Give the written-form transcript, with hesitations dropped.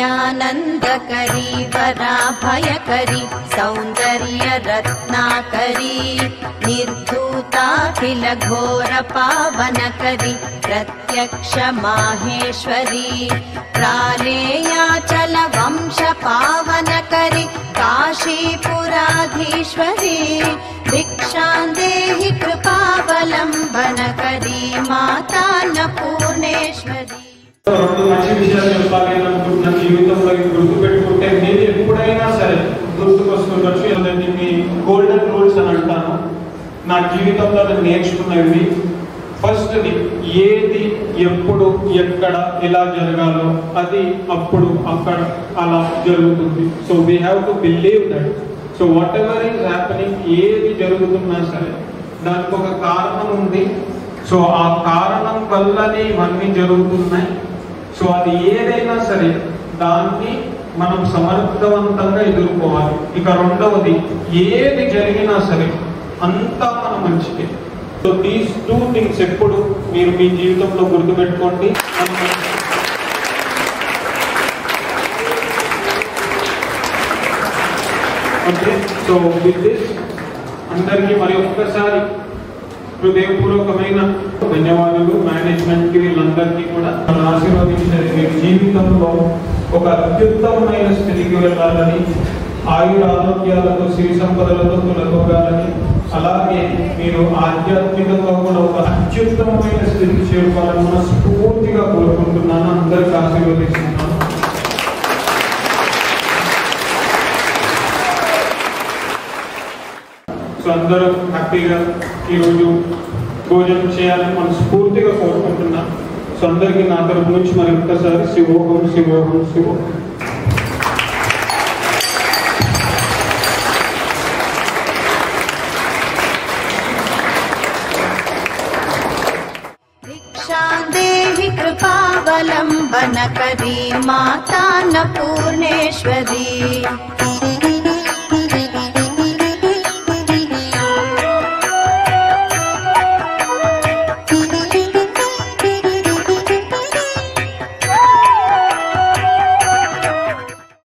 विद्यानन्दकरी वराभयकरी सौन्दर्य रत्नाकरी निर्धूताखिल घोर पावनकरी प्रत्यक्ष माहेश्वरी प्रालेयाचल वंश पावनकरी काशीपुराधीश्वरी भिक्षां देहि कृपावलम्बनकरी माता अन्नपूर्णेश्वरी। రెండు మంచి విషయాలు చెప్పాలి అనుకుంటున్న జీవితంలో గుర్తుపెట్టుకుంటే మీరు ఎప్పుడైనా సరే గుర్తుకొస్తుండొచ్చు. దాన్ని మీ గోల్డెన్ రూల్స్ అని అంటాను. నా జీవితంలో నేను నేర్చుకున్నవి ఫస్ట్ది ఏది ఎప్పుడు ఎక్కడ ఎలా జరగాలో అది అప్పుడు అక్కడ అలా జరుగుతుంది. So we have to believe that. So what ever is happening ఏది జరుగుతున్నా సరే దానికి ఒక కారణం ఉంది. సో ఆ కారణం వల్లనే ఇవన్నీ జరుగుతున్నాయి. సో అది ఏదైనా సరే దాన్ని మనం సమర్థవంతంగా ఎదుర్కోవాలి. ఇక రెండవది ఏది జరిగినా సరే అంతా మన మంచిదే. సో దీస్ టూ థింగ్స్ ఎప్పుడు మీరు మీ జీవితంలో గుర్తుపెట్టుకోండి. ఓకే, సో విత్ దిస్ అందరికీ మరి ఒక్కసారి హృదయపూర్వకమైన ధన్యవాదాలు మేనేజ్మెంట్ కి, వీళ్ళందరికీ కూడా ఆశీర్వదించారు. మీ జీవితంలో ఒక అత్యుత్తమమైన స్థితికి వెళ్ళాలని, ఆయుర ఆరోగ్యాలతో సిరి సంపదలతో తొలగాలని, అలాగే మీరు ఆధ్యాత్మికంగా కూడా ఒక అత్యుత్తమమైన స్థితికి చేరుకోవాలని మనస్ఫూర్తిగా కోరుకుంటున్నాను. అందరికీ ఆశీర్వదిస్తున్నాను. సో అందరూ హ్యాపీగా ఈరోజు భోజనం చేయాలని మనస్ఫూర్తిగా కోరుకుంటున్నాను. సో అందరికీ నా తరపు నుంచి మరి ఒక్కసారి శివోహం శివోహం శివోహం. भिक्षां देहि कृपावलम्बनकरी माता अन्नपूर्णेश्वरी।